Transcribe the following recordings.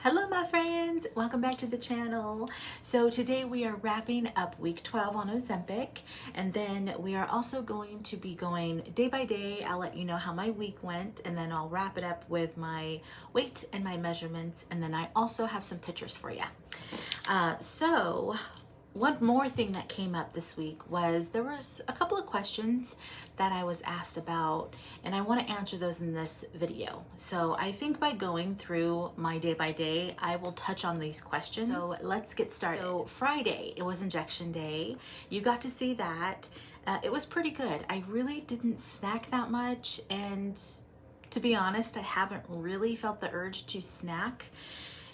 Hello my friends, welcome back to the channel. So today we are wrapping up week 12 on Ozempic, and then we are also going to be going day by day. I'll let you know how my week went, and then I'll wrap it up with my weight and my measurements, and then I also have some pictures for you. So one more thing that came up this week was there was a couple of questions that I was asked about, and I want to answer those in this video. So I think by going through my day by day, I will touch on these questions. So let's get started. So Friday, it was injection day. You got to see that. It was pretty good. I really didn't snack that much, and to be honest, I haven't really felt the urge to snack.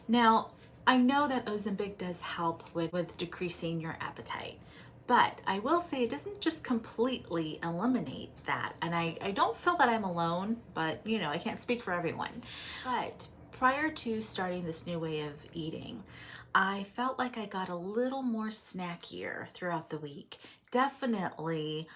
Now, I know that Ozempic does help with decreasing your appetite, but I will say it doesn't just completely eliminate that. And I don't feel that I'm alone, but you know, I can't speak for everyone. But prior to starting this new way of eating, I felt like I got a little more snackier throughout the week. Definitely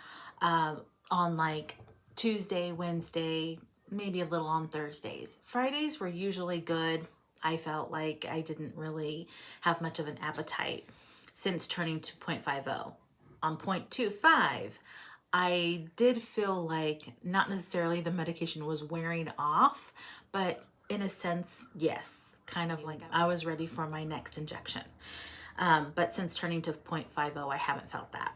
on like Tuesday, Wednesday, maybe a little on Thursdays. Fridays were usually good. I felt like I didn't really have much of an appetite since turning to 0.50. On 0.25, I did feel like not necessarily the medication was wearing off, but in a sense, yes, kind of like I was ready for my next injection. But since turning to 0.50, I haven't felt that.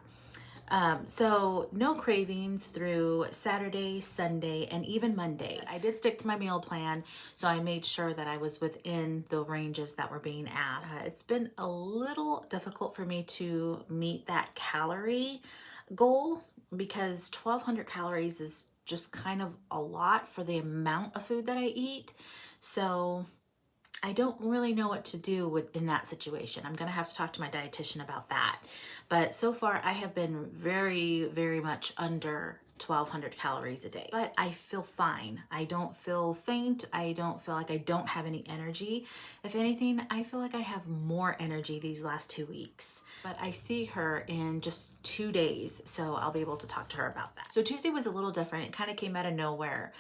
So no cravings through Saturday, Sunday, and even Monday. I did stick to my meal plan, so I made sure that I was within the ranges that were being asked. It's been a little difficult for me to meet that calorie goal because 1,200 calories is just kind of a lot for the amount of food that I eat. So I don't really know what to do in that situation. I'm gonna have to talk to my dietitian about that. But so far I have been very, very much under 1,200 calories a day. But I feel fine. I don't feel faint. I don't feel like I don't have any energy. If anything, I feel like I have more energy these last 2 weeks. But I see her in just 2 days, so I'll be able to talk to her about that. So Tuesday was a little different. It kind of came out of nowhere.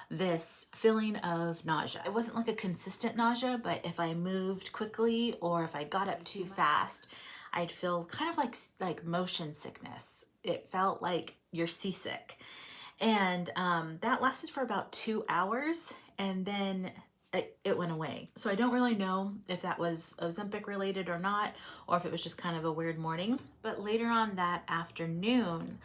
This feeling of nausea. It wasn't like a consistent nausea, but if I moved quickly or if I got up too fast, I'd feel kind of like motion sickness. It felt like you're seasick. And that lasted for about 2 hours, and then it went away. So I don't really know if that was Ozempic related or not, or if it was just kind of a weird morning. But later on that afternoon,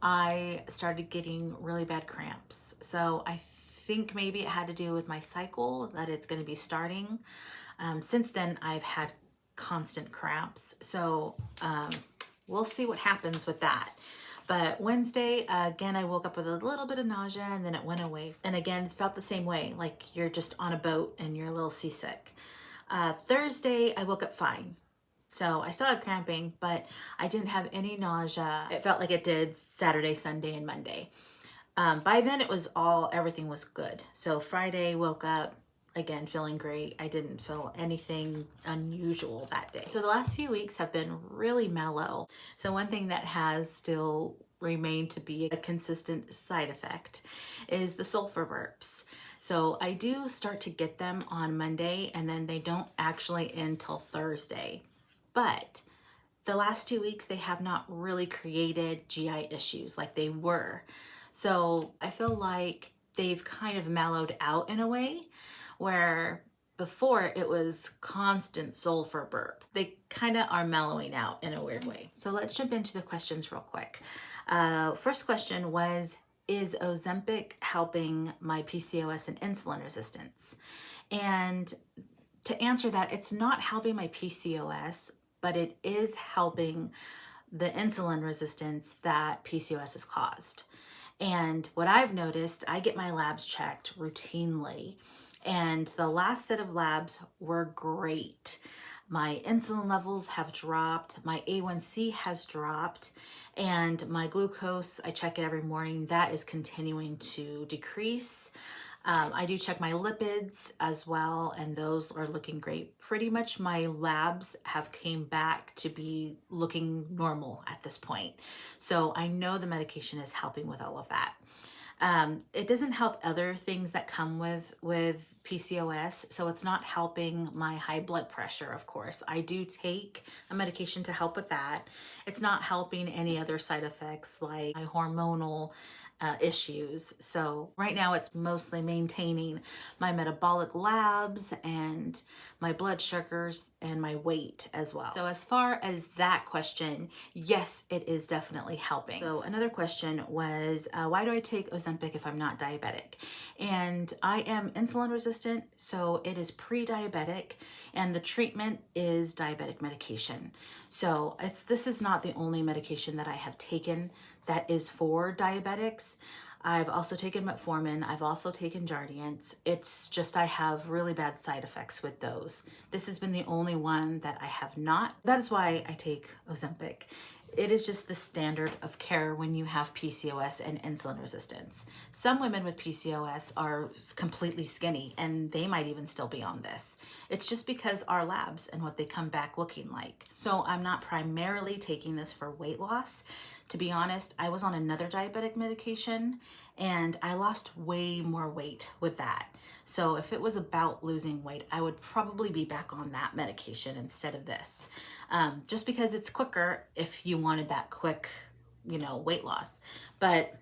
I started getting really bad cramps. So I think maybe it had to do with my cycle, that it's going to be starting. Since then, I've had constant cramps. So we'll see what happens with that. But Wednesday, again, I woke up with a little bit of nausea, and then it went away. And again, it felt the same way, like you're just on a boat and you're a little seasick. Thursday, I woke up fine. So I still had cramping, but I didn't have any nausea. It felt like it did Saturday, Sunday, and Monday. By then it was everything was good. So Friday, woke up, again, feeling great. I didn't feel anything unusual that day. So the last few weeks have been really mellow. So one thing that has still remained to be a consistent side effect is the sulfur burps. So I do start to get them on Monday, and then they don't actually end till Thursday. But the last 2 weeks, they have not really created GI issues like they were. So I feel like they've kind of mellowed out in a way where before it was constant sulfur burp. They kind of are mellowing out in a weird way. So let's jump into the questions real quick. First question was, is Ozempic helping my PCOS and insulin resistance? And to answer that, it's not helping my PCOS, but it is helping the insulin resistance that PCOS has caused. And what I've noticed, I get my labs checked routinely, and the last set of labs were great. My insulin levels have dropped, my A1C has dropped, and my glucose, I check it every morning, that is continuing to decrease. I do check my lipids as well, and those are looking great. Pretty much my labs have came back to be looking normal at this point. So I know the medication is helping with all of that. It doesn't help other things that come with PCOS, so it's not helping my high blood pressure, of course. I do take a medication to help with that. It's not helping any other side effects like my hormonal issues. So right now it's mostly maintaining my metabolic labs and my blood sugars and my weight as well. So as far as that question, yes, it is definitely helping. So another question was, why do I take Ozempic if I'm not diabetic? And I am insulin resistant, so it is pre-diabetic, and the treatment is diabetic medication. So this is not the only medication that I have taken that is for diabetics. I've also taken metformin. I've also taken Jardiance. It's just I have really bad side effects with those. This has been the only one that I have not. That is why I take Ozempic. It is just the standard of care when you have PCOS and insulin resistance. Some women with PCOS are completely skinny and they might even still be on this. It's just because our labs and what they come back looking like. So I'm not primarily taking this for weight loss. To be honest, I was on another diabetic medication and I lost way more weight with that. So if it was about losing weight, I would probably be back on that medication instead of this. Just because it's quicker if you wanted that quick, weight loss. But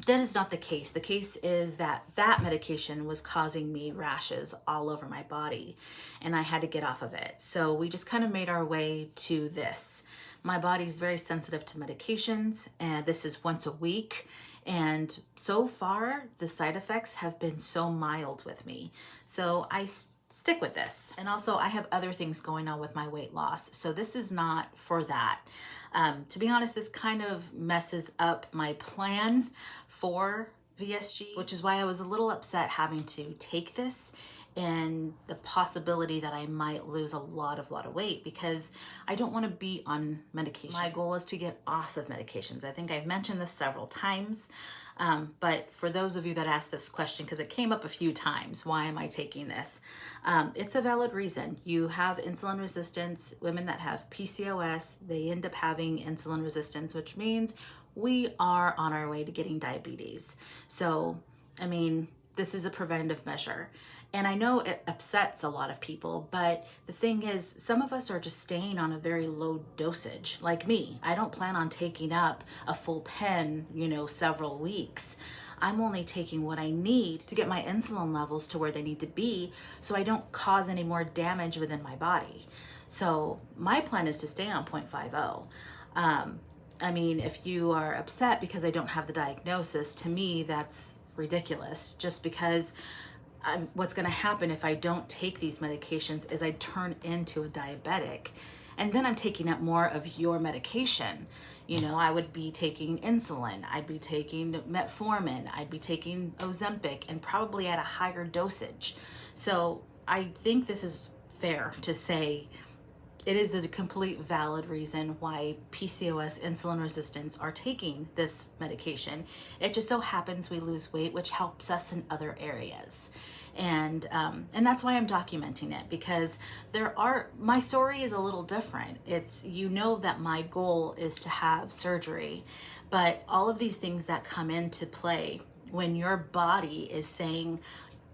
that is not the case. The case is that that medication was causing me rashes all over my body and I had to get off of it. So we just kind of made our way to this. My body's very sensitive to medications, and this is once a week. And so far, the side effects have been so mild with me. So I stick with this. And also I have other things going on with my weight loss. So this is not for that. To be honest, this kind of messes up my plan for VSG, which is why I was a little upset having to take this and the possibility that I might lose a lot of weight because I don't want to be on medication. My goal is to get off of medications. I think I've mentioned this several times. But for those of you that asked this question, because it came up a few times, why am I taking this? It's a valid reason. You have insulin resistance. Women that have PCOS, they end up having insulin resistance, which means we are on our way to getting diabetes. So, this is a preventative measure. And I know it upsets a lot of people, but the thing is, some of us are just staying on a very low dosage, like me. I don't plan on taking up a full pen, several weeks. I'm only taking what I need to get my insulin levels to where they need to be so I don't cause any more damage within my body. So my plan is to stay on 0.50. If you are upset because I don't have the diagnosis, to me, that's ridiculous. Just because what's going to happen if I don't take these medications is I turn into a diabetic, and then I'm taking up more of your medication. I would be taking insulin, I'd be taking metformin, I'd be taking Ozempic, and probably at a higher dosage. So I think this is fair to say it is a complete valid reason why PCOS, insulin resistance, are taking this medication. It just so happens we lose weight, which helps us in other areas. And that's why I'm documenting it, because my story is a little different. It's, that my goal is to have surgery, but all of these things that come into play when your body is saying,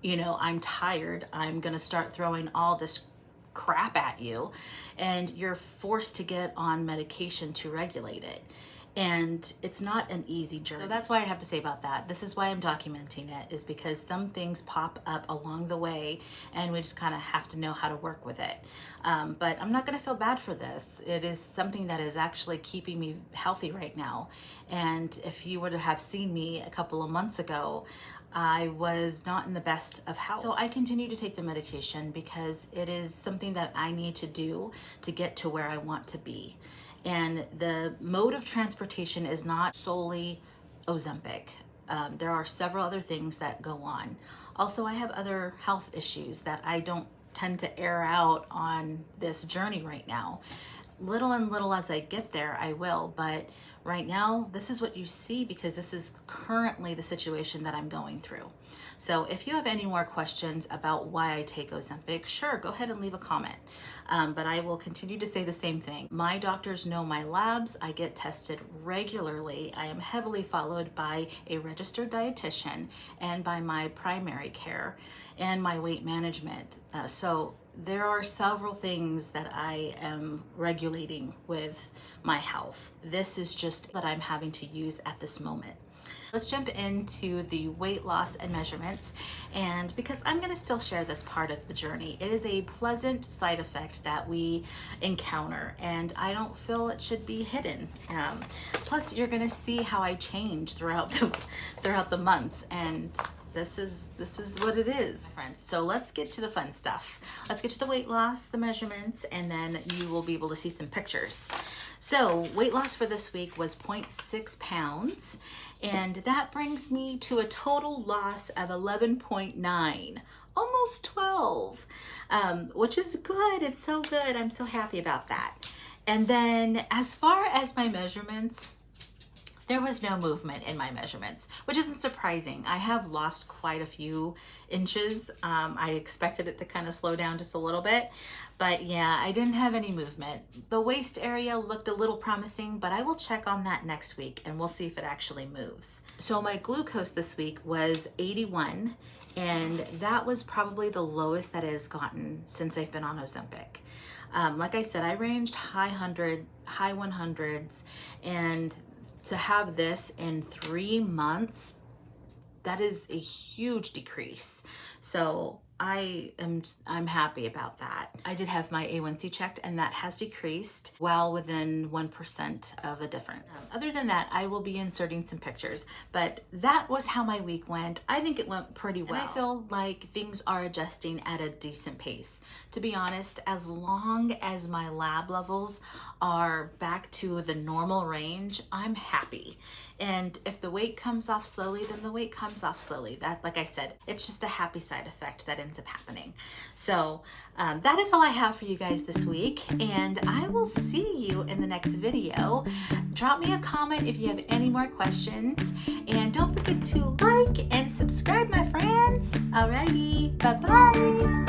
I'm tired, I'm going to start throwing all this crap at you, and you're forced to get on medication to regulate it. And it's not an easy journey. So that's why I have to say about that. This is why I'm documenting it, is because some things pop up along the way and we just kind of have to know how to work with it. But I'm not going to feel bad for this. It is something that is actually keeping me healthy right now. And if you would have seen me a couple of months ago, I was not in the best of health. So I continue to take the medication because it is something that I need to do to get to where I want to be. And the mode of transportation is not solely Ozempic. There are several other things that go on. Also, I have other health issues that I don't tend to air out on this journey right now. little and little as I get there, I will. But right now, this is what you see because this is currently the situation that I'm going through. So if you have any more questions about why I take Ozempic, sure, go ahead and leave a comment. But I will continue to say the same thing. My doctors know my labs. I get tested regularly. I am heavily followed by a registered dietitian and by my primary care and my weight management. So there are several things that I am regulating with my health. This is just that I'm having to use at this moment. Let's jump into the weight loss and measurements. And because I'm going to still share this part of the journey, it is a pleasant side effect that we encounter, and I don't feel it should be hidden. Plus, you're going to see how I change throughout the months, and this is what it is, friends. So let's get to the fun stuff. Let's get to the weight loss, the measurements, and then you will be able to see some pictures. So weight loss for this week was 0.6 pounds, and that brings me to a total loss of 11.9, almost 12, which is good. It's so good. I'm so happy about that. And then as far as my measurements, there was no movement in my measurements, which isn't surprising. I have lost quite a few inches. I expected it to kind of slow down just a little bit, but yeah, I didn't have any movement. The waist area looked a little promising, but I will check on that next week and we'll see if it actually moves. So my glucose this week was 81, and that was probably the lowest that it has gotten since I've been on Ozempic. Like I said, I ranged high 100s, and to have this in 3 months, that is a huge decrease. So I'm happy about that. I did have my A1C checked, and that has decreased well within 1% of a difference. Other than that, I will be inserting some pictures, but that was how my week went. I think it went pretty well. And I feel like things are adjusting at a decent pace. To be honest, as long as my lab levels are back to the normal range, I'm happy. And if the weight comes off slowly, then the weight comes off slowly. That, like I said, it's just a happy side effect that ends up happening. So that is all I have for you guys this week, and I will see you in the next video. Drop me a comment if you have any more questions, and don't forget to like and subscribe, my friends. Alrighty, bye-bye.